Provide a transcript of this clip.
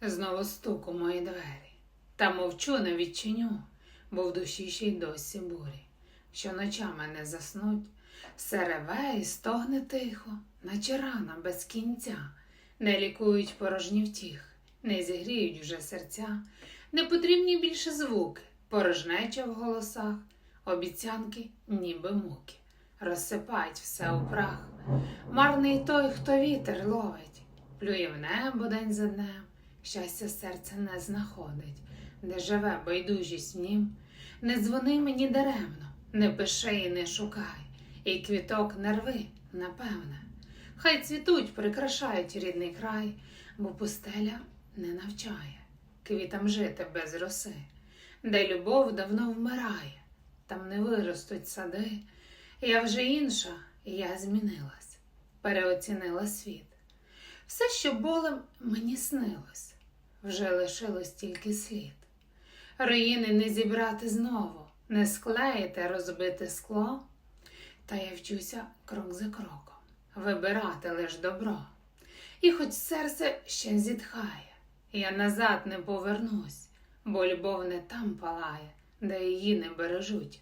Знову стук у мої двері. Та мовчу, не відчиню, бо в душі ще й досі бурі, що ночами не заснуть. Все реве і стогне тихо, наче рана без кінця. Не лікують порожні втіх, не зігріють вже серця. Не потрібні більше звуки, порожнеча в голосах. Обіцянки, ніби муки, розсипають все у прах. Марний той, хто вітер ловить, плює в небо день за днем. Щастя серце не знаходить, де живе байдужість в нім. Не дзвони мені даремно, не пиши і не шукай, і квіток не рви, напевне. Хай цвітуть, прикрашають рідний край, бо пустеля не навчає квітам жити без роси. Де любов давно вмирає, там не виростуть сади. Я вже інша, я змінилась, переоцінила світ. Все, що болем мені снилось, вже лишилось тільки слід. Руїни не зібрати знову, не склеїти розбите скло. Та я вчуся крок за кроком вибирати лиш добро. І хоч серце ще зітхає, я назад не повернусь, бо любов не там палає, де її не бережуть.